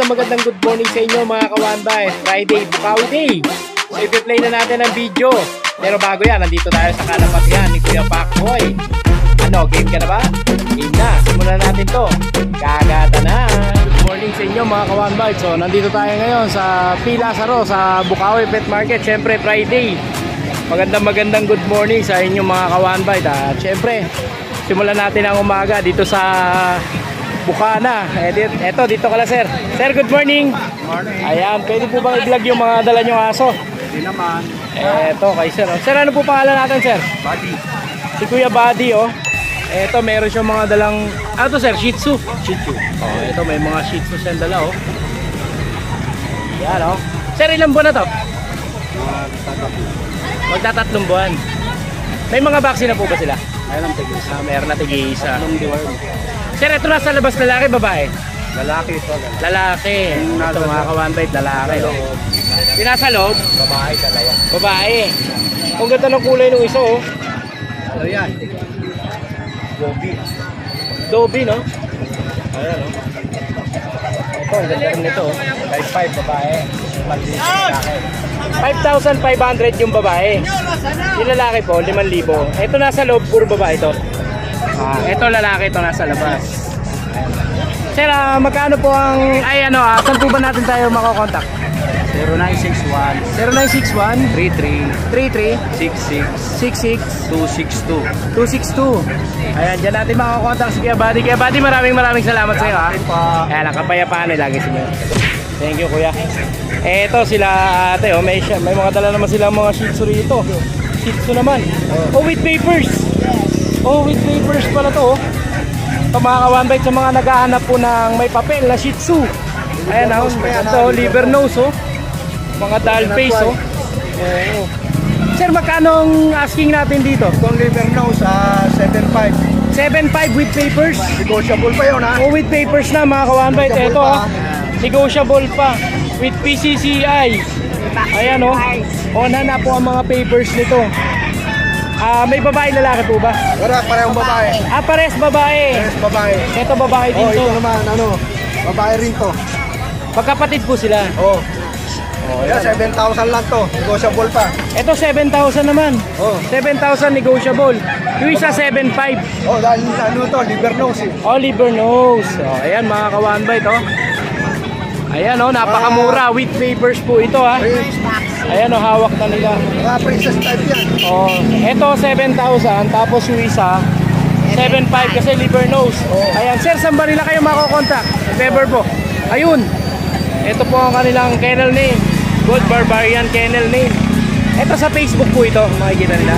magandang good morning sa inyo mga kawanbay. Friday, Bukawi Day. So i-play na natin ang video. Pero bago yan, nandito tayo sa kalapatian ni Kuya Pacboy. Ano, game ka na ba? Game na, simulan natin to. Kagata na. Good morning sa inyo mga kawanbay. So nandito tayo ngayon sa Pilasaro, sa Bukawi Pet Market. Siyempre Friday. Magandang good morning sa inyo mga kawanbay. At siyempre, simulan natin ang umaga dito sa Bukana. Eto, dito ka lang sir. Sir, good morning. Morning. Ayan, pwede po bang i-vlog yung mga dala nyong aso? Hindi naman. Eto, kay sir. Sir, ano po pangalan natin sir? Buddy. Si Kuya Buddy, oh. Eto, meron siyang mga dalang, ano to sir? Shih Tzu? Shih Tzu. Oh, eto, may mga Shih Tzu siyang dala, oh. Yan, oh. Sir, ilang buwan na to? Magtatatlong buwan. May mga vaccine na po ba sila? Mayroon tigis. Meron na tig-isa. Anong deworm? Sir, ito nasa labas, lalaki, babae? Lalaki ito. Lalaki. Ito mga kawanbay, lalaki. Oh. Yung nasa loob? Babae, dalawa. Babae. Ang ganda ng kulay ng isa, oh. Ano yan? Gobi. Dobby, no? Ayan, no? Ito, ang ganda rin nito, oh. 5'5", babae. Malinis lalaki. 5,500 yung babae. Yung lalaki po, 5,000. Ito nasa loob, puro babae ito. Ito lalaki, ito nasa labas. Sir, magkano po ang, saan po ba natin tayo makakontakt? 0961 0961 33 33 66 66 262. 262. Ayan, dyan natin makakontakt si Kuya Buddy. Kuya Buddy, maraming salamat sa iyo, ha. Ayan, nakapayapaan eh, lagi sila. Thank you, Kuya. Eto sila ate, oh, may mga dala naman silang mga Shih Tzu rito. Shih Tzu naman. Oh, with papers. Oh, with papers pala to, oh. Ito mga kawanbay sa mga naghahanap po ng may papel na Shih Tzu. Ayan, oh. Ito, liver nose, oh. Mga doll face, oh. Oh. Sir, magkano ang asking natin dito? Itong liver nose, 7'5". 7.5 with papers. Negotiable pa yun, ha? Oh, with papers na mga kawanbay. Ito, oh. Negotiable pa. With PCCI. Ayan, oh. On na po ang mga papers nito. May babae, lalaki po ba? Wala, parehong babae. Pares babae. Pares babae. Ito babae din to. Ito naman, babae rin to. Magkapatid po sila. Oh. Yan, 7,000 lang to. Negotiable pa. Ito 7,000 naman. 7,000 negotiable. Yung isa 7,500. Oh, dahil to, liver nose eh. Oh, liver nose. Oh, ayan mga kawanbay to. Ayan, oh, napakamura. With papers po ito, ha. Ayan, oh, hawak na nila. Mga princess type yan. Oh, ito 7,000. Tapos yung isa 7,500 kasi liver nose. Ayan, sir, saan ba nila kayo makokontakt? If ever po. Ayun. Ito po ang kanilang kennel name. Gold Barbarian kennel name. Ito sa Facebook po ito. Makikita nila.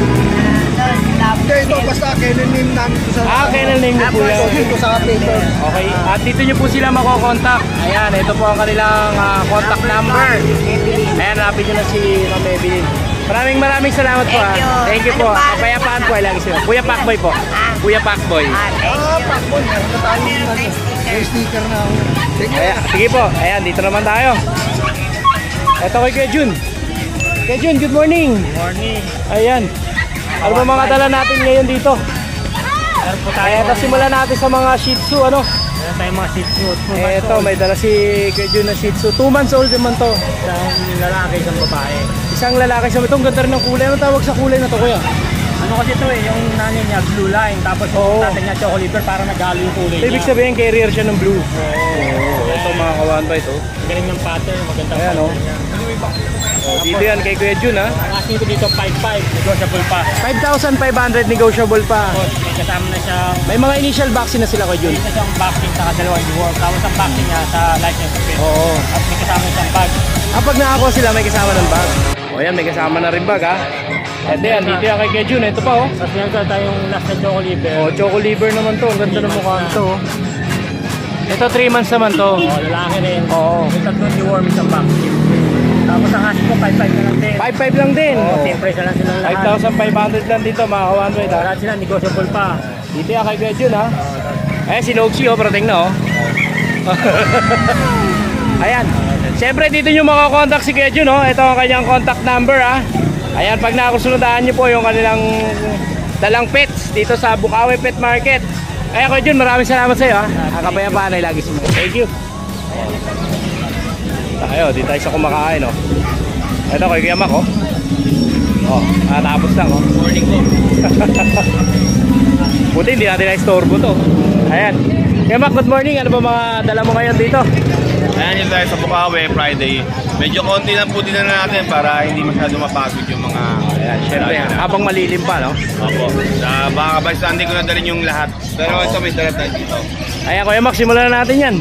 Ito basta kennel name namin sa kennel name niyo po yan. Dito sa paper. Okay. At dito nyo po sila makokontakt. Ayan, ito po ang kanilang contact number. Ayan, rapid nyo na si Ma'am Evelyn. Maraming salamat po. Thank you po. Kapayapaan po. Lagi sila. Kuya Pacboy po. Kuya Pacboy. Pacboy. Meron na tayo may sticker na. Sige po. Ayan, dito naman tayo. Ito kay Kuya Jun. Kuya Jun, good morning. Good morning. Ayan. Ano ba mga dala natin ngayon dito? Meron po tayo. Ayan, simulan natin sa mga Shih Tzu, ano? Meron tayong mga Shih Tzu. Ito, may dala si Kuya Jun na Shih Tzu. 2 months old naman to. Isang lalaki, isang babae. Isang lalaki siya. Itong ganda rin ng kulay. Anong tawag sa kulay na to, Kuya? Ano kasi ito yung nanay niya, blue line. Tapos yung tatay niya, choco liver, para nag-halo yung kulay niya. Ibig sabihin, carrier siya ng blue. Ito mga kawanbay to. Galing ng pattern, magandang ayan, pattern niya. Dito yan kay Kuya Jun, ha? Ang asking ko dito, 5'5", negotiable pa. 5,500 negotiable pa. Tapos may kasama na siyang, May mga initial vaccine na sila, Kuya Jun. may siyang vaccine sa dalawang deworm. Tapos ang vaccine niya sa license plate. Oo. At may kasama siyang bag. Pag nakakuha sila, may kasama ng bag. O yan, may kasama na rin bag, ha? Ito yan, dito yan kay Kuya Jun. Ito pa, oh. Tapos meron tayong last na choco liver. Oh, choco liver naman to. Ang ganda ng mukha nito, oh. Ito 3 months naman to. Lalaki rin. Oo. May tatlong deworm, isang vaccine. Tapos ang asking ko, 5'5" na lang din. 5,500 lang din. Same price na lang silang lahat. 5,500 lang dito, mga kawanbay, ha? Lahat sila, negotiable pa. Dito yan kay Kuya Jun, ha? Ayan, si Noxy, oh. Parating na, oh. Ayan. Siyempre, dito nyo makakontakt si Kuya Jun, oh. Ito ang kanyang contact number, ha? Ayan, pag nakasunodaan nyo po yung kanilang dalang pets dito sa Bukawi Pet Market. Ayan, Kuya Jun, maraming salamat sa iyo, ha? Kapayapaan ay lagi sumunod. Thank you. Tayo, di tayo sa kumakain, oh. Ito kay Kuya Mac, oh. Oh, natapos lang, oh. Morning po. Buti hindi natin na-istorbo to. Ayan. Kuya Mac, good morning. Ano ba mga dala mo ngayon dito? Ayan yung tayo sa Bukawi, Friday. Medyo konti lang po din na natin para hindi masyado mapagod yung mga... Ayan, syempre, habang malilim pa, no? Opo. Sa baka by Sunday ko na dalhin yung lahat. Pero ito may dala tayo dito. Ayan, Kuya Mac, simulan na natin yan.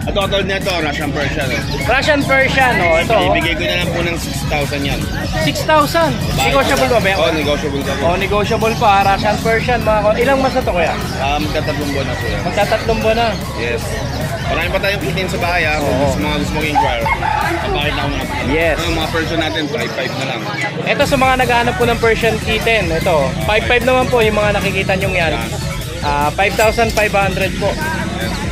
Ito katulad nito, Russian Persian. Russian Persian, oh. Ito, oh. Ibigay ko na lang po ng 6,000 yan. 6,000. Negotiable ba, Oo, negotiable ka po. Oh, negotiable pa. Russian Persian, mga ilang mas na to, Kuya? Magtatatlong buwan na po yan. Magtatatlong buwan na. Yes. Marami pa tayong kitin sa bahay, kung gusto mo inquire. Papakita ko mga Yes. mga Persian natin, 5,500 na lang. Ito sa mga naghahanap po ng Persian kitten, ito, 5,500 naman po yung mga nakikita nyo yan. 5,500 po.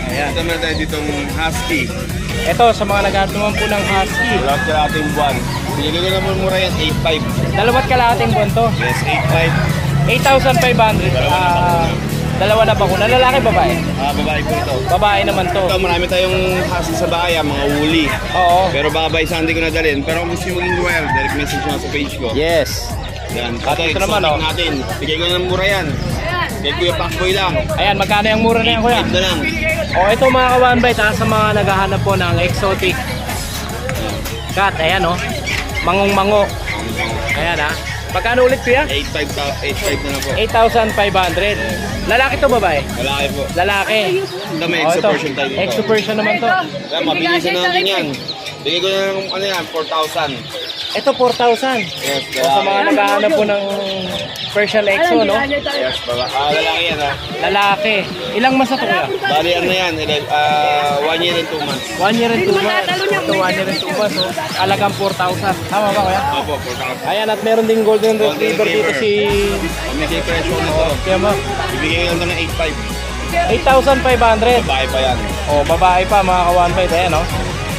Ayan. Ito naman tayo ditong Husky. Ito sa mga naghahanap naman po ng Husky. Wala ka ating buwan. Binigay ko na mura yan, 8,500. Dalawat kalahating buwan to. Yes, 8,500. 8,500. Dalawa na bakuna. Lalaki, babae? Babae po ito. Babae naman to. Ito, marami tayong husky sa bahay, mga woolly. Oo. Pero baka by Sunday ko na dalhin. Pero kung gusto mo mag-inquire, direct message mo sa page ko. Yes. Yan. At ito Ito naman, oh. natin. Bigay ko na ng mura yan. Kay Kuya Pacboy lang. Ayan, magkano yung mura na yan, Kuya? 8 na lang. O, ito mga ka-one bite, sa mga naghahanap po ng exotic cat. Ayan, oh. Mangong-mango. Ayan, ha. Magkano ulit, Kuya? 8,500 na lang po. 8,500. Lalaki to, babae? Lalaki po. Lalaki. Ito may Oh, ito. extra tayo dito. Extra version naman to. Kaya mabilisan na natin yan. Bigay ko na ng 4,000. Ito, 4,000. Yes, O, sa mga naghahanap po ng Persian Exo, no? Yes, lalaki yan ha. Lalaki. Ilang mas na to, Kuya? Bali ano yan, 1 year and 2 months. 1 year and 2 months. Ito, 1 year and 2 months, oh. Alagang 4,000. Tama ba, Kuya? Opo, 4,000. Ayan, at meron ding golden retriever dito si... Pamigay presyo nito. Kaya mo, Ibigay ko lang ng 8,500. 8,500. Babae pa yan. O, babae pa, mga ka-one bite. Ayan, no?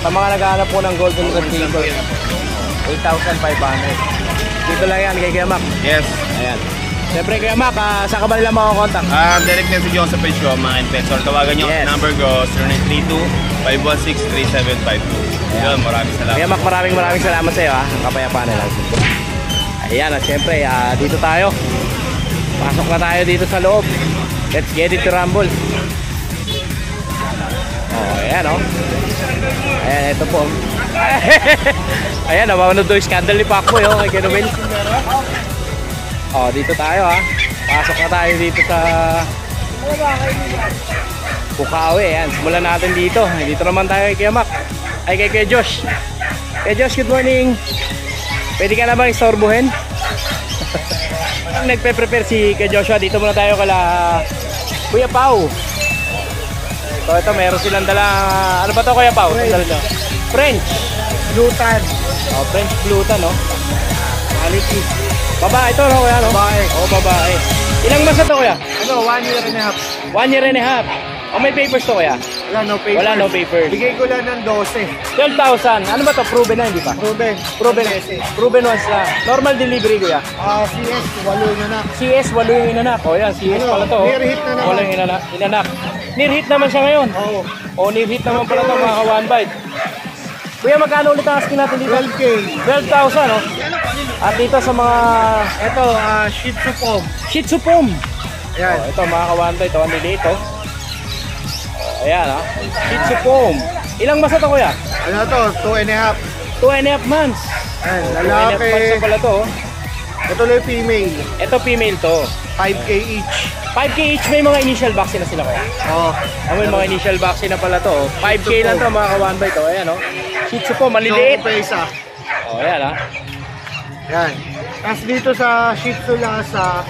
Sa mga naghahanap po ng golden retriever, 8,500. Dito lang yan, kay Kuya Mac. Yes. Ayan. Siyempre, Kuya Mac, saan ka ba nila makakontakt? Direct message ko sa page ko, mga investor. Tawagan nyo. Yes. Number ko, 0932-516-3752. Yun, maraming salamat. Kuya Mac, maraming salamat sa iyo, ha. Ang kapayapaan na lang. Ayan, at siyempre, dito tayo. Pasok na tayo dito sa loob. Let's get it to rumble. Oh, ayan, oh. Ayan, ito po. Ayan, manonood doon yung scandal ni Pacboy, oh, kay Kenovil. Oh, dito tayo, ha. Pasok na tayo dito sa Bukawi. Ayan, simulan natin dito. Dito naman tayo kay Kuya Mac. Ay, kay Josh. Kay Josh, good morning. Pwede ka na bang istorbohin? Nagpe-prepare si Kuya Joshua. Dito muna tayo kala Kuya Pau. So ito, meron silang dala. Ano ba to, Kuya Pau? French Blutan. Oh, French Blutan, no? Quality. Babae ito, no, Kuya? No? Babae. Oh, babae. Ilang months na to, Kuya? Ano, 1 year and a half. 1 year and a half. Oh, may papers to, Kuya? Wala, no papers. Wala, no papers. Bigay ko lang ng 12. 12,000. Ano ba to? Proven na, hindi pa? Proven. Proven. Proven once na. Normal delivery, Kuya? CS, 8 na na. CS, 8 yung inanak. O yan, CS Ano, pala to. near hit na naman. 8 yung inanak. Near hit naman siya ngayon. Oo. O, near hit naman pala to, mga ka-one bite. Kuya, magkano ulit ang asking natin dito? 12K. 12,000, no? At dito sa mga... Ito, Shih Tzu Pom. Shih Tzu Pom. Yan. O, ito, mga ka-one bite. Ito, ang liliit, oh. Ayan, ha? Shih Tzu Pom. Ilang mas na to, Kuya? Ano to, 2 and a half. 2.5 months. Ayan, 2.5 months na lalaki. pala to, oh. Ito lang yung female. Ito, female to. 5K each. 5K each, may mga initial vaccine na sila, Kuya. Oh. May mga initial vaccine na pala to. 5K lang to, mga ka-one bite. O, ayan, o. Shih Tzu po, maliliit. Choco pa isa. O, ayan, ha. Yan. Tapos dito sa Shih Tzu Lhasa,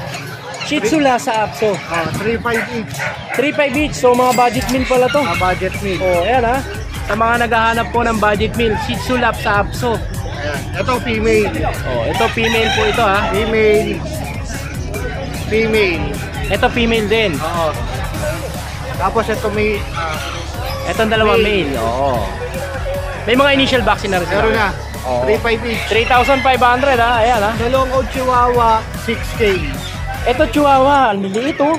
Shih Tzu Lhasa Apso. 3.5 each. 3.5 each. So, mga budget meal pala to. Budget meal. O, ayan, ha. Sa mga naghahanap po ng budget meal, Shih Tzu Lhasa Apso. Ayan. Ito female. O, ito, female po ito, ha. Female. Female. Ito, female din. Oo. Tapos ito may Itong dalawa male. Oo. May mga initial vaccine na rin sila. meron na. Oo. 3.5 each. 3,500, ha. Ayan, ha. Dalawang old Chihuahua, 6K. Ito, Chihuahua. Ang liliit, oh.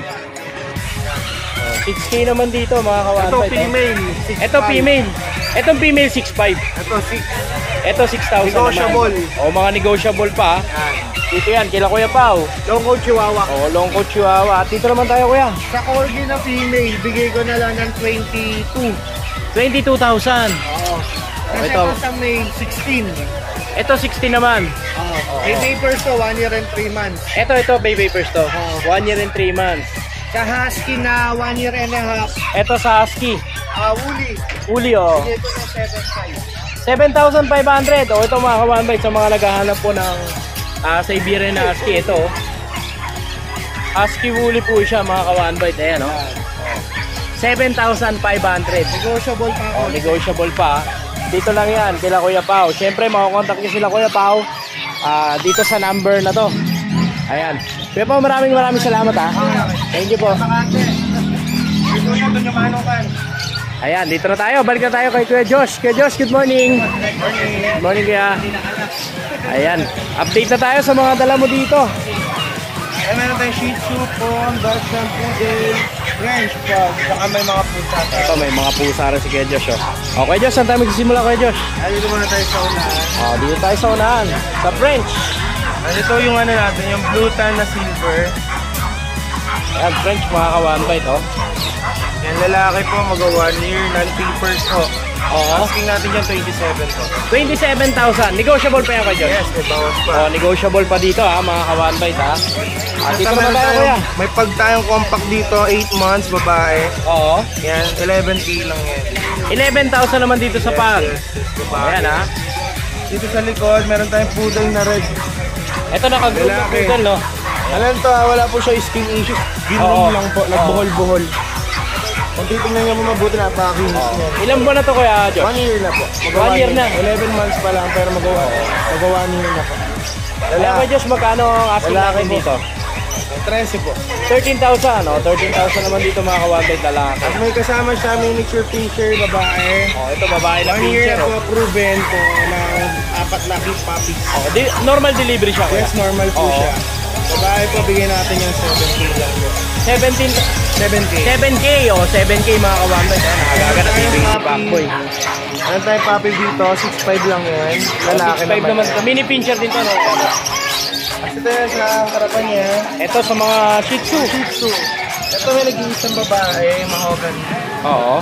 6K naman dito, mga kawan. Ito female. 6.5. Ito female. Etong female 6'5". Ito, 6. Ito 6,000 Negotiable. naman. O, mga negotiable pa. Yan. Dito yan, kila Kuya Pao. Long coat chihuahua. O, long coat chihuahua. At dito naman tayo, Kuya. Sa corgi na female, bigay ko na lang ng 22. 22,000. Oo. Kasi Ito. ito sa male, 16. Ito 60 naman. Oo. May papers to, 1 year and 3 months. Ito, baby first to. 1 year and 3 months. Sa husky na 1 year and a half, Ito sa husky. uli. Uli, o. Bigay ko ng 7.5. 7,500. O, ito mga ka-1bite sa mga naghahanap po ng Siberian na husky. Ito, husky woolly po siya mga ka-1bite. Ayan, o. 7,500. Negotiable pa ako. O, negotiable pa. Dito lang yan, kila Kuya Pao. Siyempre, makakontakt nyo sila Kuya Pao dito sa number na to. Ayan. Kuya Pao, maraming salamat ha. Thank you po. Ito yung doon yung manukan. Ayan, dito na tayo. Balik na tayo kay Kuya Josh. Kuya Josh, good morning. Good morning, Kuya. Ayan, update na tayo sa mga dala mo dito. Ay, meron tayong Shih Tzu, Pon, Dachshund, Poodle, French Pug, saka may mga pusa tayo. Ito, may mga pusa rin si Kuya Josh. O, Kuya Josh, saan tayo magsisimula, Kuya Josh? Ay, dito muna tayo sa unahan. O, dito tayo sa unahan. Sa French. Ito yung ano natin, yung blue tan na silver. Ayan, French, mga ka-1bite, o. Yan, lalaki po, mag-1 year, non-papers po. Oo. Asking natin yan, 27 po. 27,000. Negotiable pa yan, Kuya Josh? Yes, may bawas pa. O, negotiable pa dito, ha, mga ka-1bite, ha. At dito naman tayo, Kuya. May pag tayong compact dito, 8 months, babae. Oo. Yan, 11K lang yan. 11,000 naman dito sa pag. Babae. Ayan, ha. Dito sa likod, meron tayong poodle na red. Ito, naka-group na Lalaki. poodle, no? Alam to, wala po siya skin issues. Oo. Ginom lang po, nagbuhol-buhol. Kung titignan nyo mo mabuti, napakakinis niya. Ilang buwan na to, Kuya Josh? 1 year na po. 1 year na. 11 months pa lang, pero magawa 1 year na po. Ayan, Kuya Josh, magkano ang asking Lalaki natin po. dito? 13 po. 13,000, no? 13,000 naman dito, mga ka-1bite, lalaki. At may kasama siya, miniature fisher, babae. O, ito, babae na 1 year pincher, na o. po, proven po, ng 4 na cute puppies. O, normal delivery siya, Kuya. Yes, normal po Oo. siya. Babae po, bigyan natin yung 7K lang po. 7K. 7K, o. 7K, mga ka-1bite. Ayan, nakagaganap yung si Pacboy. Ano tayong puppy dito? 6'5 lang yan. Lalaki 6'5 naman. naman. Mini pincher din to, no? Ito yan sa harapan niya. Ito sa mga Shih Tzu. Shih Tzu. Ito may nag-iisang babae, mahogany. Oo.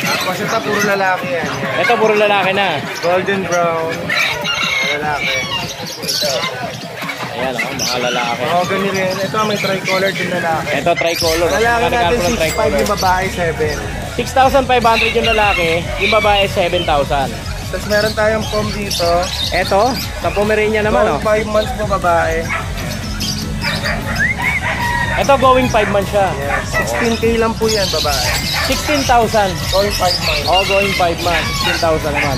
Tapos ito puro lalaki yan. Ito, puro lalaki na. Golden brown. Lalaki. Ayan, o, mga lalaki. Mahogany rin. Ito may tricolor din lalaki. Ito, tricolor. Lalaki Magkano natin po ng 6'5 yung babae 7. 6,500 yung lalaki, yung babae 7,000. Tapos meron tayong pom dito. Ito, sa Pomeranian naman, oh. 5 months po babae. Ito, going 5 months siya. Yes. 16K lang po yan babae. 16,000. All 5 months. Oh, going 5 months. 16,000 naman.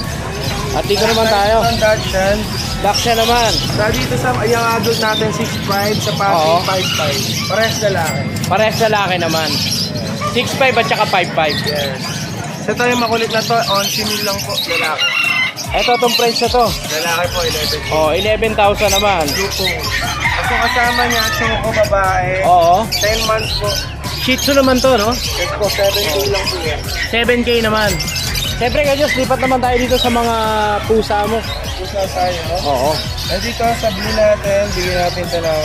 At dito naman tayo. Ang Dachshund. Daksha naman. Sa dito sa yung adult natin 6'5 sa Oo. puppy 5'5. Parehas lalaki. Parehas lalaki naman. 6'5 at saka 5'5. Yes. Sa ito yung makulit na to, 11 mil lang po, lalaki. Ito, itong price na to. Lalaki po, 11. Oh, 11,000 naman. Lupo. At yung kasama niya, suko babae, Oo. 10 months po. Shih Tzu naman to, no? Yes po, 7K lang po yan. 7K naman. Siyempre, Kajos, lipat naman tayo dito sa mga pusa mo. Pusa tayo, no? Oo. At dito sa blue natin, bigyan natin ito ng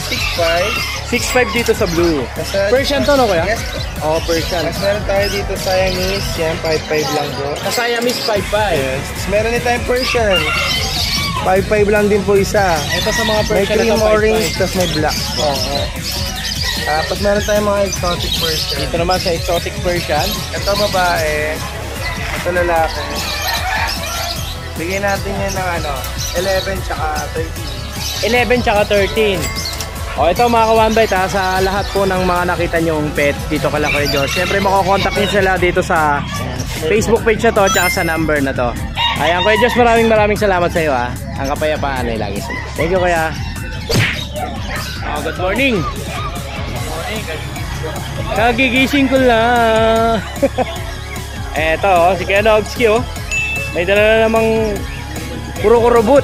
6'5. 6'5 dito sa blue. Kasi- Persian to, no, kuya? Yes po. Oo, Persian. Tapos meron tayo dito sa Siamese, yan, 5'5 lang po. Sa Siamese 5'5. Tapos meron din tayong Persian. 5'5 lang din po isa. Ito sa mga May Persian cream na to, orange, 5'5. tapos may black. Oo. Tapos meron tayong mga exotic Persian. Dito naman sa exotic Persian. Ito babae, ito lalaki. Bigyan natin yan ng 11 tsaka 13. 11 tsaka 13. O ito mga ka-1bite ha, sa lahat po ng mga nakita nyong pet dito kala Kuya Josh. Siyempre makokontakt nyo sila dito sa Facebook page na to tsaka sa number na to. Ayan Kuya Josh, maraming salamat sa iyo ha. Ang kapayapaan ay lagi sila. Thank you Kuya. Good morning. Kagigising ko lang. Eto si Kuya Nogski oh. May dala na namang puro kurubot.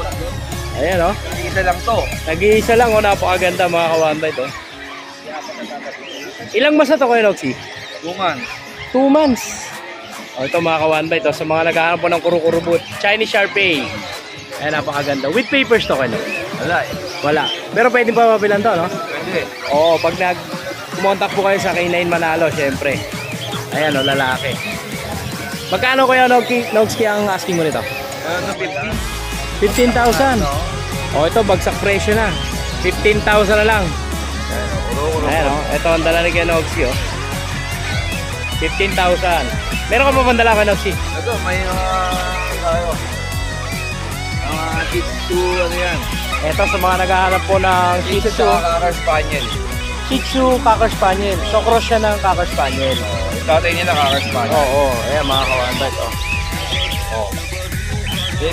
Ayan oh. Isa lang to. Nag-iisa lang oh, napakaganda mga ka-1bite oh. Ilang months na to Kuya Noxy? 2 months. 2 months. O ito mga ka-one by, ito sa mga naghahanap po ng kuru-kuru boot, Chinese Sharpei. Ayan, napakaganda. With papers to kayo? Wala eh. Wala. Pero pwede pa mabilan to, no? Pwede. Oo, pag kumontak po kayo sa K9 Manalo, syempre. Ayan, o, lalaki. Magkano kuya Nogski ang asking mo nito? 15,000. O, ito, bagsak presyo na. 15,000 na lang. Ayan, o. Ito ang dala ni kuya Nogski, o. 15,000. Meron ka pa pandala kuya Nogski? Ito, may Shih Tzu, ano yan? Ito sa mga naghahanap po ng Shih Tzu. Cocker Spaniel. Shih Tzu, Cocker Spaniel. So, cross siya ng Cocker Spaniel. Yung tatay niya na Cocker Spaniel. Oo, ayan mga kawanbay.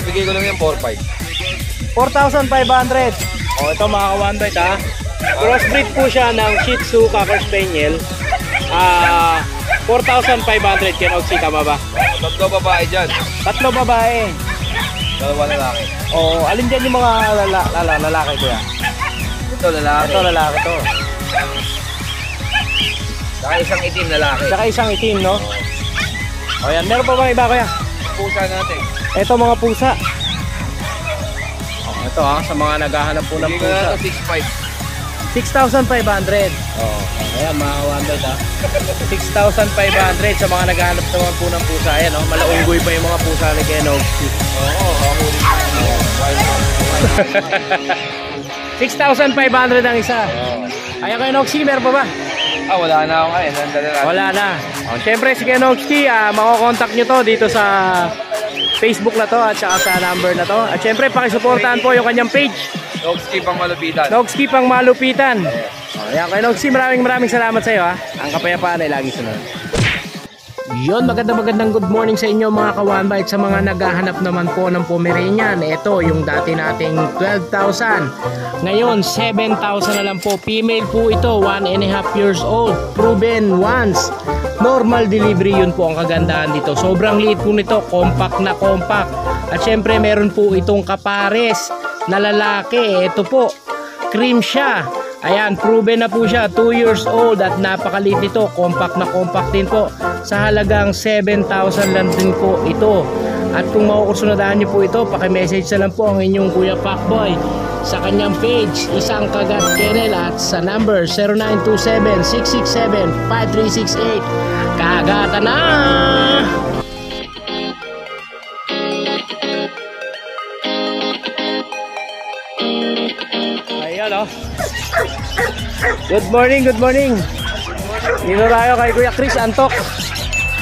Bigay ko lang yung 4-5. 4,500. O, ito mga kawanbay ha. Crossbreed po siya ng Shih Tzu, Cocker Spaniel. 4,500. Kinogsi, tama ba? Tatlo babae dyan. Tatlo babae. Dalawa lalaki. Oo, alin dyan yung mga lalaki kuya? Ito lalaki. Ito lalaki to. Saka isang itim lalaki. Saka isang itim, no? O yan, meron pa bang iba kuya? Pusa natin. Ito mga pusa. O, ito ha, sa mga naghahanap po ng Bigay ko na pusa. ito 6,500. Oo. Ayan mga kawanbay ha. 6,500 sa mga naghahanap naman po ng pusa. Ayan o, malaunggoy pa yung mga pusa ni Kenogski. Oo, ako rin. 6,500 ang isa. Ayan kayo Nogski, meron pa ba? Wala na ako ngayon. Nandala natin. Wala na. O, syempre si Kenogski, makokontakt nyo to dito sa Facebook na to at saka sa number na to. At syempre pakisuportahan po yung kanyang page. Nogski pang malupitan. Nogski pang malupitan. O, ayan kayo Nogski, maraming salamat sa iyo ha. Ang kapayapaan ay lagi sunod. Yon, magandang good morning sa inyo mga kawanbay. Sa mga naghahanap naman po ng Pomeranian, ito yung dati nating 12,000, ngayon 7,000 na lang po. Female po ito, 1.5 years old, proven once, normal delivery. Yun po ang kagandahan dito, sobrang liit po nito, compact na compact. At syempre meron po itong kapares na lalaki, ito po, cream siya. Ayan, proven na po siya, 2 years old at napakaliit nito, compact na compact din po. Sa halagang 7,000 lang din po ito. At kung makukusunadahan niyo po ito, paki-message na lang po ang inyong Kuya Pacboy sa kanyang page, Isang Kagat Kennel, at sa number 0927-667-5368. Kagatan na! Ayan o. Good morning. Dito tayo kay Kuya Chris Antok.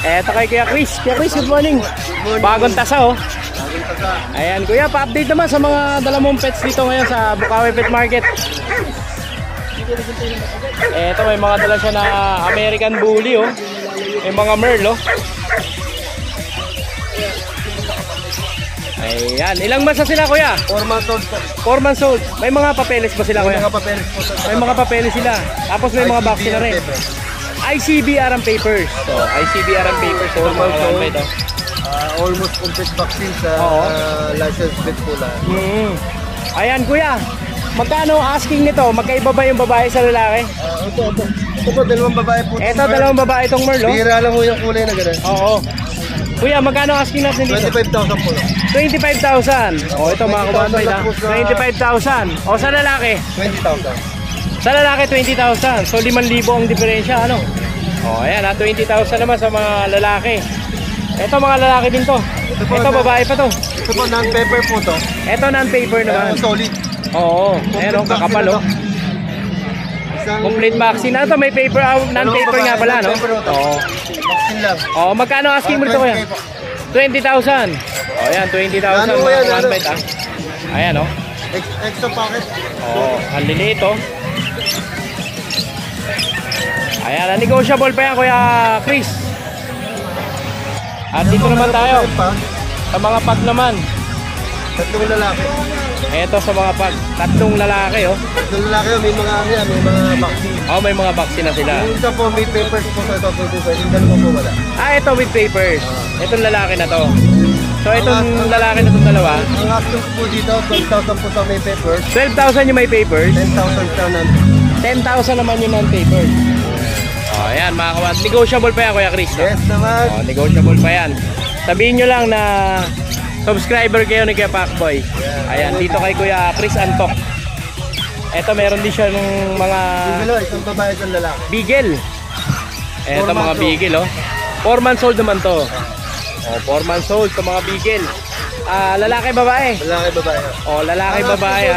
Eto kay Kuya Chris. Kuya Chris, good morning. Bagong tasa oh. Ayan Kuya, pa-update naman sa mga dala mong pets dito ngayon sa Bukawi Pet Market. Eto, may mga dala siya na American Bully oh. May mga Merl oh. Ayan, ilang months na sila Kuya? 4 months old. 4 months old. May mga papeles ba sila Kuya? Mga papeles po. May mga papeles sila. Tapos may mga vaccine na rin. ICBR ang papers. So, ICBR ang papers. Ito mga kawanbay ito. Almost complete vaccine sa license vet po lang. Ayan Kuya, magkano asking nito? Magkaiba ba yung babae sa lalaki? Ito po, dalawang babae po. Ito, dalawang babae itong Merl oh. Bihira lang po yung kulay na gano'n. Oo. Kuya, magkano asking natin dito? 25,000 po lang. 25,000. O ito mga kawanbay na. 25,000. O sa lalaki? 20,000. Sa lalaki 20,000. So 5,000 ang diferensya ano? O ayan ha, 20,000 naman sa mga lalaki. Ito mga lalaki din to. Ito babae pa to. Ito po, non-paper po to. Ito non-paper naman. Solid. Oo. Ayan o, kakapal o. Complete vaccine. Ano to, may paper, non-paper nga pala no? Oo. Vaccine lang. O, magkano asking mo nito kuya? 20,000. O ayan, 20,000 Ano mga yan, kawanbay ha. Ayan o. Extra packet. Oo, ang lilit o. Ayan, negotiable pa yan Kuya Chris. At dito naman tayo sa mga pag naman. Tatlong lalaki. Eto sa mga pag, tatlong lalaki oh. Tatlong lalaki, may mga vaccine. Oh, may mga vaccine na sila. Yung isa po, may papers po sa ito. Yung dalawa po wala. Ito with papers. Itong lalaki na to. So itong lalaki na itong dalawa. Ang asking po dito, 12,000 po sa may papers. 12,000 yung may papers. 10,000 sa non. 10,000 naman yung non-papers. Oh, ayan mga kawan. Negotiable pa yan, Kuya Chris. No? Yes naman. Oh, negotiable pa yan. Sabihin nyo lang na subscriber kayo ni Kuya Pacboy. Ayan, dito kay Kuya Chris Antok. Eto, meron din siya ng mga Bigel, isang babae, isang lalaki. Beagle. Eto 4 mga months Beagle, oh. 4 months old naman to. Oh, 4 months old to mga Beagle. Lalaki, babae? Lalaki, babae. Oh, lalaki, babae.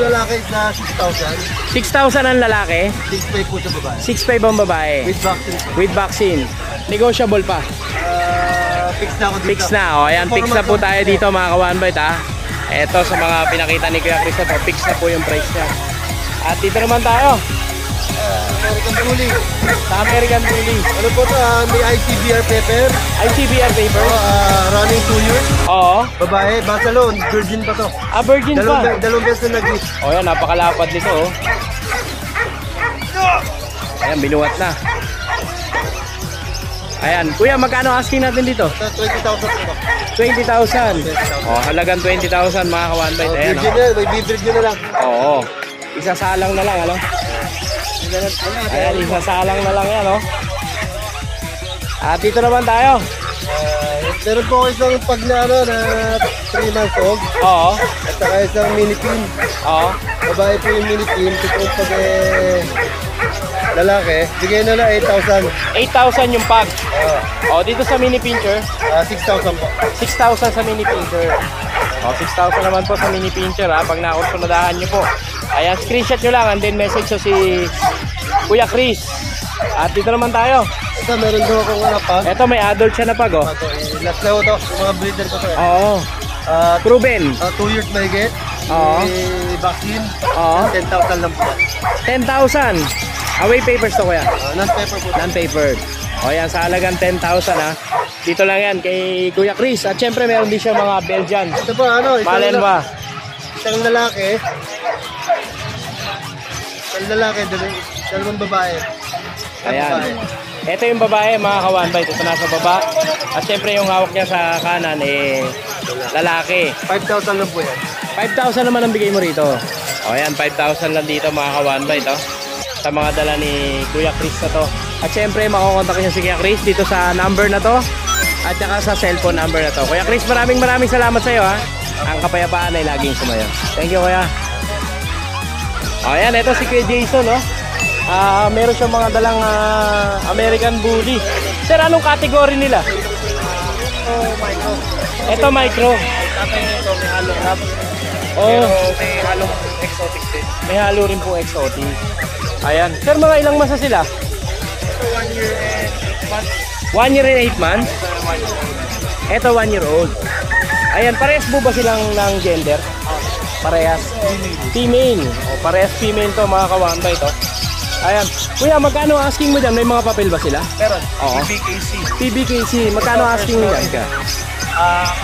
Lalaki na 6,000. 6,000 ang lalaki, 6,500 po sa babae. 6,500 ang babae. With vaccine. With vaccine. Negotiable pa. Fix na ako dito. Fix na. O, ayan, fix na po tayo dito mga ka-1bite, ha. Eto, sa mga pinakita ni Kuya Chris, fix na po yung price niya. At dito naman tayo. American Bully. Sa American Bully. Ano po ito? May ICBR paper. ICBR paper. Running 2 years. Oo. Babae, Barcelona. Virgin pa to. Virgin pa. Dalawang beses na nag-gift. O, yan, napakalapad nito, oh. Ayan, binuhat na. Ayan, kuya, magkano asking natin dito? 20,000 po to. 20,000. Oh, halagang 20,000 mga ka-1bite. Ayan, Virgin oh. na, may bibrig nyo na lang. Oo. Isasalang na lang, ano? Ayan, isasalang na lang yan, oh. At dito naman tayo. Meron po isang pag na 3 months old. Oo. At saka isang mini pin. Oo. Babae po yung mini pin. Tipong pag lalaki, bigay na 8,000. 8,000 yung pag. Oh, dito sa mini pincher, 6,000 po. 6,000 sa mini pincher. Oh, 6,000 naman po sa mini pincher, ha, pag nakunsunadahan nyo po. Ayan, screenshot nyo lang and then message nyo si Kuya Chris. At dito naman tayo. Ito, meron daw akong pag. Eto, may adult siya na pag, oh. Last na ito, mga breeder ko to. Oo. Proven. 2 years may get. Oo. May vaccine. Oo. 10,000 lang po. 10,000. Away papers to, kuya. Non-paper po. Non-papered. O yan, sa halagang 10,000, ha. Dito lang yan kay Kuya Chris. At syempre meron din siya mga Belgian. Ito po, Malinois. Isang lalaki. Dalawang babae. Ayan. Ito yung babae, mga ka-1bite. Ito nasa baba. At syempre yung hawak niya sa kanan, lalaki. 5,000 lang po yan. 5,000 naman ang bigay mo rito. O yan, 5,000 lang dito, mga ka-1bite, oh. Sa mga dala ni Kuya Chris na to. At syempre, makukontak niyo si Kuya Chris dito sa number na to. At saka sa cellphone number na to. Kuya Chris, maraming salamat sa iyo, ha. Ang kapayapaan ay laging sumayo. Thank you, Kuya. O yan, ito si Kuya Jason, oh. Meron siyang mga dalang American Bully. Sir, anong category nila? Micro. Ito micro. Tatay nito, may halong rap. Oh, May halong exotic din. may halo rin po exotic. Ayan. Sir, mga ilang masa sila? 1 year and 8 months. 1 year and 8 months? Ito 1 year old. Ayan, parehas po ba silang ng gender? Parehas? Female. O, parehas female to, mga ka-1bite, ito. Ayan. Kuya, magkano asking mo dyan? May mga papel ba sila? Meron. Oo. PBKC. PBKC, magkano asking mo dyan ka?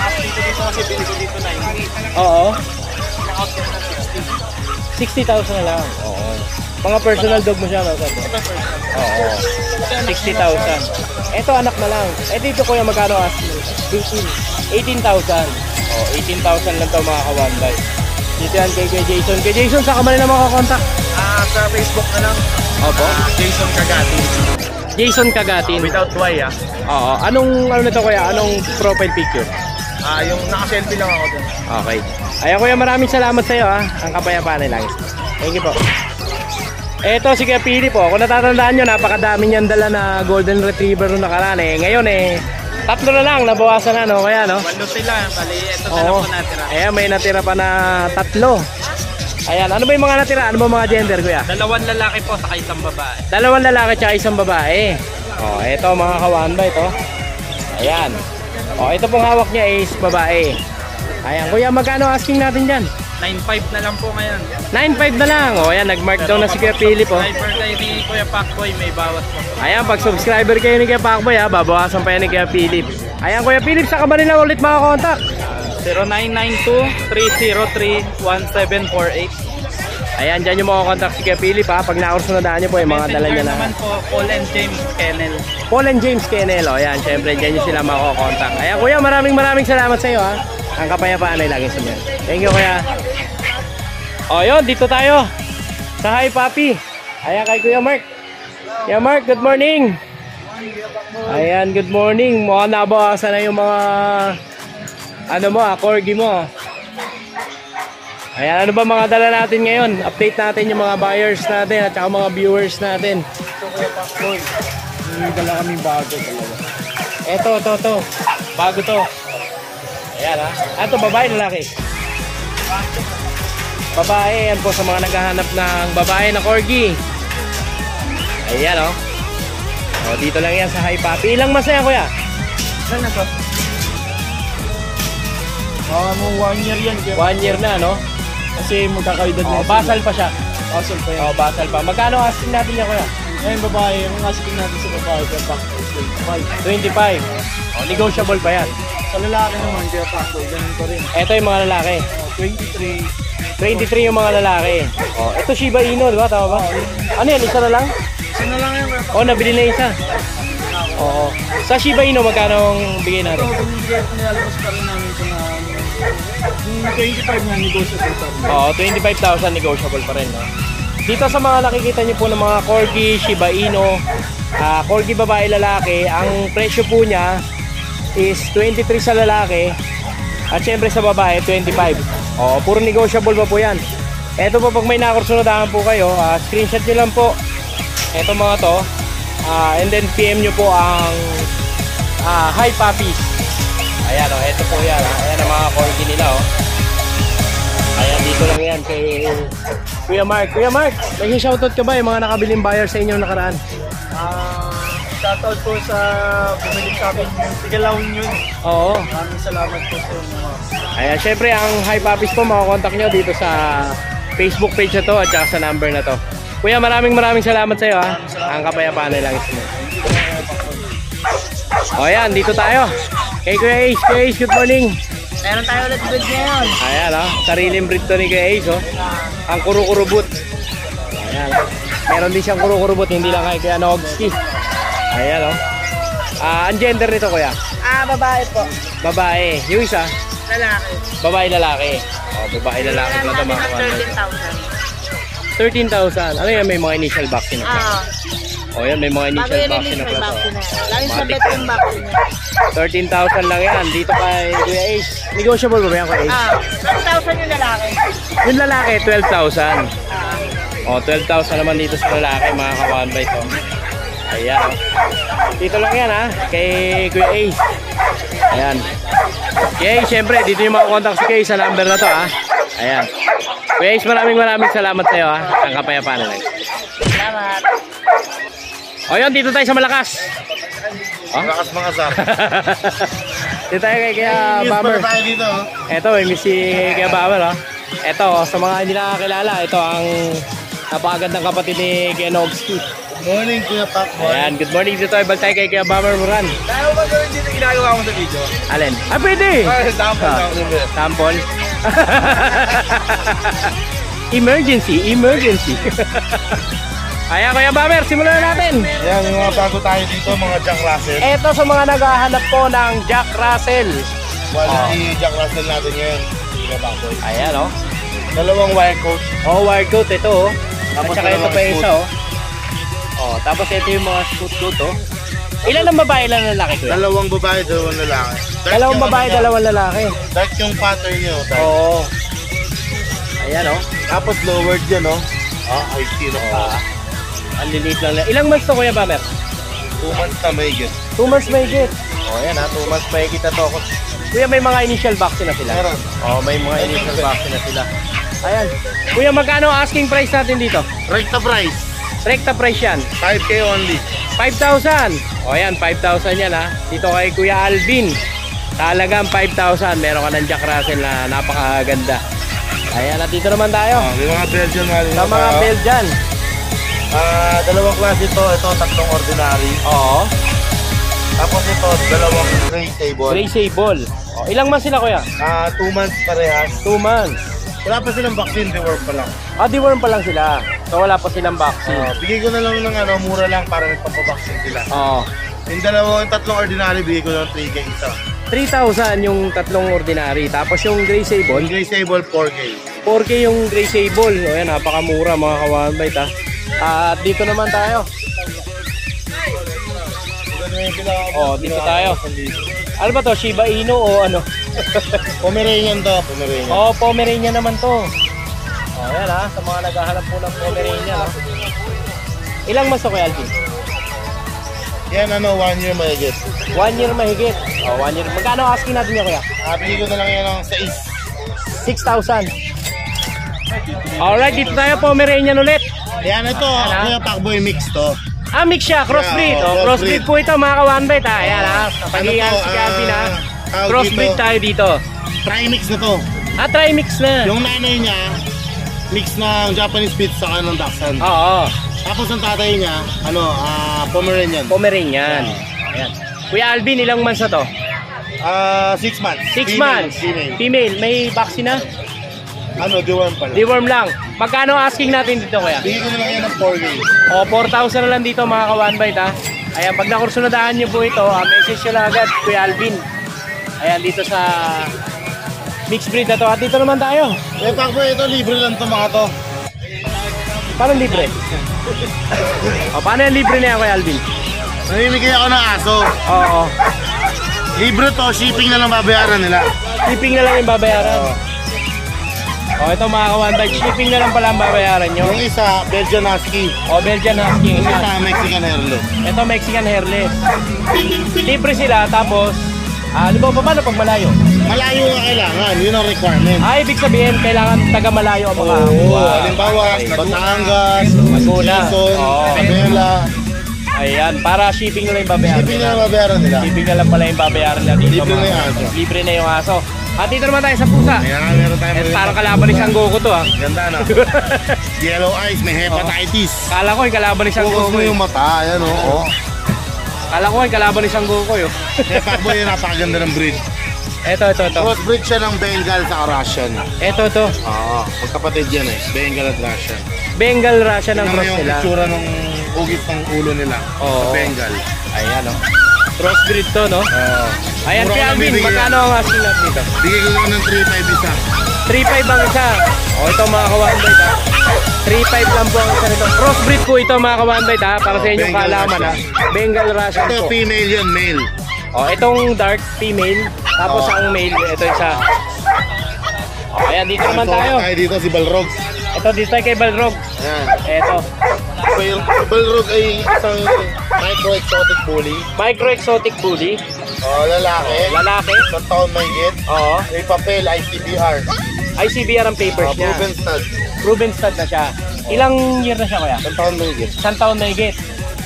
Asking ko dito kasi bili ko dito 90. Oo. Out ko na 60. 60,000 na lang. Oo. Mga personal dog mo siya, no? Sabi? Oo. 60,000. Ito, anak na lang. Dito, kuya, magkano asking? 18,000. Oh, 18,000 lang to, mga ka-1bite. Dito yan kay Jason. Kay Jason, saan ka man na makakontak? Sa Facebook na lang. Opo. Jason Kagati. Jason Kagatin. Without Y Oo. Anong, ano na to, kuya? Anong profile picture? Yung naka-selfie lang ako dun. Okay. Ayan, kuya, maraming salamat sa iyo, ha. Ang kapayapaan ay langis. Thank you po. Eto, si Kuya Pili po. Kung natatandaan nyo, napakadami niyang dala na Golden Retriever nung nakaraan, Ngayon, 3 na lang, nabawasan na, no? Kaya, no? 1 sila. Bali, ito na lang Oo. po natira. Ayan, may natira pa na 3. Ayan, ano ba yung mga natira? Ano ba mga gender, kuya? 2 lalaki po sa isang babae. 2 lalaki tsaka 1 babae. Oh, eto mga ka-1bite, oh. Ayan. Oh, ito pong hawak niya is babae. Ayan, kuya, magkano asking natin dyan? 9.5 na lang po ngayon. 9.5 na lang. Oh, ayan, nag-mark down na si Kuya Philip, oh. Subscriber kayo ni Kuya Pacboy, may bawas po. Ayan, pag subscriber kayo ni Kuya Pacboy, ha, babawasan pa yan ni Kuya Philip. Ayan, Kuya Philip, sa Camarina ulit mga kontak. 0992-303-1748. Ayan, dyan yung mga kontak si Kuya Philip, ha. Pag nakursunadaan nyo po, yung mga dala niya na. naman po, Paul and James Kennel. Paul and James Kennel, oh. Ayan, syempre, dyan nyo sila makakontak. Ayan, kuya, maraming salamat sa iyo, ha. Ang kapayapaan ay laging sumayon. Thank you, kuya. O, yun, dito tayo sa Hi Papi. Ayan, kay Kuya Mark. Yeah, Mark, good morning. Ayan, good morning. Mukhang nabawasan na yung mga corgi mo. Ayan, ano ba mga dala natin ngayon? Update natin yung mga buyers natin at saka mga viewers natin. Ito Kuya Pakboy. May dala kaming bago talaga. Ito. Bago to. Ayan ha. Ito, babae, lalaki? Babae, yan po sa mga naghahanap ng babae na corgi. Ayan o. O, dito lang yan sa High Papi. Ilang mas na yan, kuya? Saan na to? 1 year yan. 1 year na, no? Kasi magkakaedad na. Basal pa siya. Basal pa yan. Basal pa. Magkano asking natin niya, kuya? Ngayon babae, ang asking natin sa babae, Kuya Pakboy, 25. O, negotiable pa yan. Sa lalaki naman, Kuya Pakboy, ganun pa rin. Ito yung mga lalaki. 23 23. yung mga lalaki. O, ito Shiba Inu, di ba? Tama ba? Ano yan? Isa na lang? Isa na lang yan, Kuya Pakboy. O, nabili na isa. Oo. Sa Shiba Inu, magkano ang bigay natin? Ito, binibigay ko nilalabas pa rin namin ito na 25 na negotiable pa rin. Oo, 25,000 negotiable pa rin. No? Dito sa mga nakikita niyo po ng mga corgi, Shiba Inu, corgi babae lalaki, ang presyo po niya is 23 sa lalaki at syempre sa babae 25. Oo, puro negotiable pa po yan. Eto po, pag may nakursunadahan po kayo, screenshot nyo lang po eto mga to, and then PM nyo po ang High Puppies. Ayan o, eto po yan. Ayan ang mga corgi nila o. Ayan, dito lang yan kay Kuya Mark. Kuya Mark, may shoutout ka ba yung mga nakabiling buyer sa inyo nakaraan? Shoutout po sa bumili sa amin yung Tigalaw yun. Oo. Maraming salamat po sa inyo. Ayan, syempre ang High Puppies po, makakontakt nyo dito sa Facebook page na to at saka sa number na to. Kuya, maraming salamat sa iyo ha. Ang kapayapaan na lang ismo. O yan, dito tayo. Kay Kuya Ace. Kuya Ace, good morning. Meron tayo ulit breed ngayon. Ayan o, sariling breed to ni Kuya Ace o. Ang kuro-kurubut. Ayan. Meron din siyang kuro-kurubut, hindi lang kay Kuya Nogski. Ayan o. Ang gender nito kuya? Babae po. Babae. Yung isa? Lalaki. Babae-lalaki. O, babae-lalaki. Meron Ito natin mga ng kawan. 13,000. Ano yan? May mga initial vaccine na pala. O yan, may mga initial vaccine na pala to. Lagi sa bet yung vaccine niya. 13,000 lang yan. Dito kay Kuya Ace. Negotiable ba yan Kuya Ace? 12,000 yung lalaki. Yung lalaki, 12,000. O, 12,000 naman dito sa lalaki, mga kawan ba ito? Ayan. O. Dito lang yan ha, kay Kuya Ace. Ayan. Kuya Ace, syempre, dito yung makakontakt si Kuya Ace sa number na to ha. Ayan. Kuya Ace, maraming salamat sa iyo ha. Ang kapayapaan na lang. Salamat. O yun, dito tayo sa Malakas. Malakas mga sar. Dito tayo kay Kuya Bummer. tayo dito. Ito, may miss si Kuya Bummer ha. Ito, sa mga hindi nakakilala, ito ang napakagandang kapatid ni Kuya Nogski. Morning Kuya Pakboy. Ayan, good morning dito tayo. Balik tayo kay Kuya Bummer Moran. Tayo ba gawin dito ginagawa mo sa video? Alin? Pwede! Sample. Sample? Emergency. Ayan, Kuya Bummer, simulan na natin. Ayan, yung mga bago tayo dito, mga Jack Russell. Ito sa mga naghahanap po ng Jack Russell. Quality Jack Russell natin ngayon. Kuya Pakboy. Ayan, oh. Dalawang wire coat. Oh, wire coat ito, oh. At Tapos saka ito dalawang pa scoot. isa, oh. Oh, tapos ito yung mga scoot, oh. Ilan ang babae, ilan ang lalaki, Kuya? Dalawang babae, dalawang lalaki. Dalawang babae, dalawang lalaki. Dark yung pattern nyo. Oo. Ayan, oh. Tapos lowered yan, no? I see the Ang liliit lang. Ilang months to, Kuya Bummer? 2 months na may get. 2 months may higit. Oh, ayan ha, 2 months may higit na to. Kuya, may mga initial vaccine na sila. Meron. Oh, may mga initial vaccine na sila. Ayan. Kuya, magkano ang asking price natin dito? Recta price. Rekta price yan. 5K only. 5,000. O ayan, 5,000 yan ha. Dito kay Kuya Alvin. Talagang 5,000. Meron ka ng Jack Russell na napakaganda. Ayan, at dito naman tayo. May mga Belgian nga rin. Sa mga Belgian. Dalawang klase ito. Ito, tatlong ordinary. Oo. Tapos ito, dalawang gray table. Gray Sable. O, ilang months sila kuya? 2 months parehas. 2 months. Wala pa silang vaccine, they work pa lang. Deworm pa lang sila. So wala pa silang vaccine. Bigay ko na lang ng mura lang para magpapavaccine sila. Oo. Yung tatlong ordinary, bigay ko ng 3K isa. 3,000 yung tatlong ordinary. Tapos yung Gray Yung Sable, gray table, 4K. 4K yung Gray Sable. O yan, napakamura mga kawanbait ha. At dito naman tayo. Oh, dito tayo. Ano ba to? Shiba Inu o ano? Pomeranian to. Pomeranian. Oh, Pomeranian naman to. Oh, yan ha. Sa mga naghahanap po ng Pomeranian. Ha? Ilang months to kay Alvin? Yan 1 year mahigit. 1 year mahigit. Oh, 1 year. Magkano asking natin niya kuya? Bigay ko na lang yan ng 6,000. Alright, dito tayo Pomeranian ulit. Yan ito, Kuya Pacboy mix to. Ah, mix siya, crossbreed. Yeah, Oh, crossbreed po ito mga ka-one-bite ha. Ayan ha. Pag-iyan si Calvin ha. Crossbreed tayo dito. Try-mix na to. Ah, try mix na. Yung nanay niya, mix ng Japanese Spitz saka ng Dachshund. Oo. Tapos ang tatay niya, Pomeranian. Pomeranian. Ayan. Kuya Alvin, ilang months na to? 6 months. 6 Female, months. Female. Female. May vaccine na? Deworm pala. Deworm lang. Magkano asking natin dito kuya? Bigay ko na lang yan ng 4K. O, 4,000 na lang dito mga ka-one bite ha. Ayan, pag nakursunadahan nyo po ito, message nyo lang agad, Kuya Alvin. Ayan, dito sa mixed breed na to. At dito naman tayo. Kuya Pacboy, ito libre lang to mga to. Paano libre? O, paano yung libre na yan, Kuya Alvin? Namimigay ako ng aso. Oo. Libre to, shipping na lang babayaran nila. Shipping na lang yung babayaran. O, ito mga ka-one bite, shipping na lang pala ang babayaran nyo. Yung isa, Belgian Husky. O, Belgian Husky. Yung isa, Mexican Hairless. Ito Mexican Hairless. Libre sila, tapos, pa paano pag malayo? Malayo na kailangan, yun ang requirement. Ibig sabihin, kailangan taga malayo ang mga Halimbawa, Batangas, Laguna. Quezon, Isabela. Ayan, para shipping na lang yung babayaran Shipping na nila. lang babayaran nila. Shipping na lang pala yung babayaran nila dito. Libre na yung aso. Libre na yung aso. At dito naman tayo sa pusa. Ayan, meron tayo. Parang kalaban ni Sangoku to ha. Ganda na. Yellow eyes, may hepatitis. Kala ko yung kalaban ni Focus Sangoku. mo yung mata, ayan o. Kala ko yung kalaban ni Sangoku yun. Kaya Pacboy, yung napakaganda ng breed. Ito. Crossbreed siya ng Bengal sa Russian. Ito. Oo, magkapatid yan Bengal at Russian. Bengal Russian ang Tingnan mo cross yung nila. itsura ng ugis ng ulo nila. Oo. Sa Bengal. Ayan o. Crossbreed to no? Ayan, Mura Kuya ko Alvin, nabibigyan. magkano ang asking natin dito? Bigay ko lang ng 3.5 isa. 3.5 ang isa. O ito mga ka-one bite ha. 3.5 lang po ang isa nito. Crossbreed po ito mga ka-one bite ha. Para sa inyong Bengal kaalaman ha. Russian. Bengal Russian Ito, po. female yun, male. O itong dark female. Tapos ang male, ito isa. O ayan, dito naman tayo. Tayo dito si Balrog. Ito dito tayo kay Balrog. Ayan. Ito. Balrog ay isang micro-exotic bully. Micro exotic bully. Lalaki. Lalaki. Sa taon mahigit. Oo. May papel, ICBR. ICBR ang papers niya. Proven stud. Proven stud na siya. Ilang year na siya kuya? Sa taon mahigit. Isang taon na higit.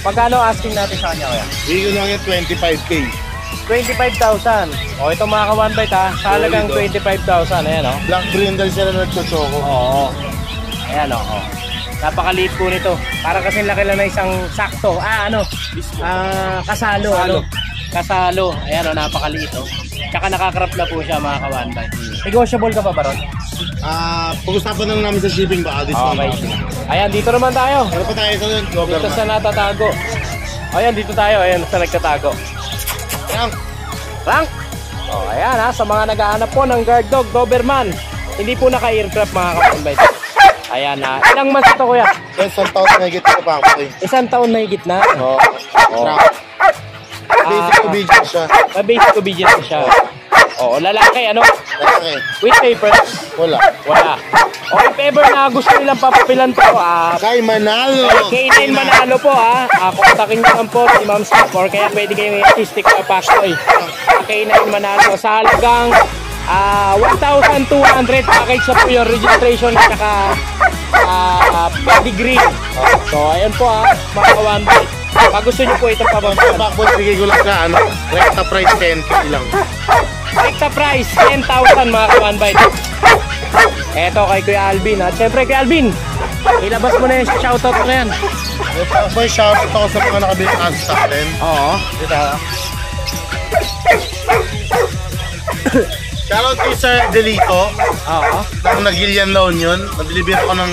Magkano asking natin sa kanya kuya? Bigay ko lang yan 25K. 25,000. O ito mga ka-one bite ha. Sa halagang 25,000. Ayan o. Black brindle sila na nagchochoko. Oo. Ayan o. Napakaliit po nito. Parang kasi laki lang na isang sakto. Kasalo. Kasalo. Ayan o, napakaliit o. Tsaka nakakrap na po siya mga ka-one bite. Negotiable ka pa ba ron? Pag-usapan na lang namin sa shipping baka discount. Okay. Ayan, dito naman tayo. Ano pa tayo sa Dito Doberman? sa natatago. Ayan, dito tayo. Ayan, sa nagtatago. Ayan. Rank! O, ayan ha. Sa mga naghahanap po ng guard dog, Doberman. Hindi po naka-aircraft mga ka-one bite. Ayan ha. Ilang months ito kuya? Yes, ang taon na higit ko pa ako. Isang taon na higit na. Oo. Oo. Basic obedience siya. Sa basic obedience siya. Oo, lalaki ano? Lalaki. With papers? Wala. Wala. O if ever na gusto nilang papapilan po, Kay Manalo. K9 Manalo po kontakin nyo lang po si Ma'am Steph or kaya pwede kayong i-assistic sa Pastoy. K9 Manalo sa halagang 1,200 package sa po yung registration at saka pedigree. So ayun po mga ka-one bite. Pag gusto nyo po itong papapilan. Backbone, bigay ko lang na recta price 10K lang. Recta price, 10,000 mga ka-one bite. Eto kay Kuya Alvin at syempre Kuya Alvin, ilabas mo na yung shoutout mo na yan. Boy, shout out ako sa mga nakabili ng sa atin. Oo. Dito. Shoutout kay Sir Delito. Oo. Nang nag-Gillian Loan yun. Nag-deliver ako ng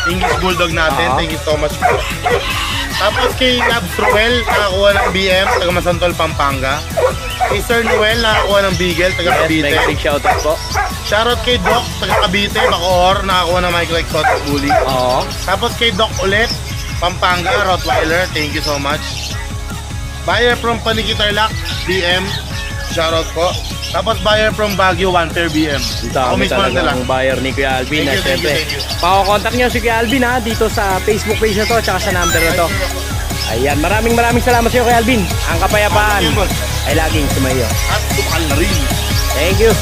English Bulldog natin. Thank you so much po. Tapos kay Labs Ruel, nakakuha ng BM, taga Masantol, Pampanga. Kay Sir Noel, nakakuha ng Beagle, taga Cavite. Big shoutout po. Shoutout kay Doc, taga Cavite, Bacoor, nakakuha ng Micro Exotic Bully. Oo. Tapos kay Doc ulit, Pampanga, Rottweiler. Thank you so much. Buyer from Panikitarlac, BM. Shoutout po. Tapos buyer from Baguio, 1 pair BM. Ang Ako dami mismo lang nila. talagang buyer ni Kuya Alvin. Thank you, thank you, Siyempre, thank you. pakokontak nyo si Kuya Alvin ha, dito sa Facebook page na to, tsaka sa number na to. Ayan, maraming salamat sa iyo Kuya Alvin. Ang kapayapaan ay laging sumayo. At tumakal na rin. Thank you.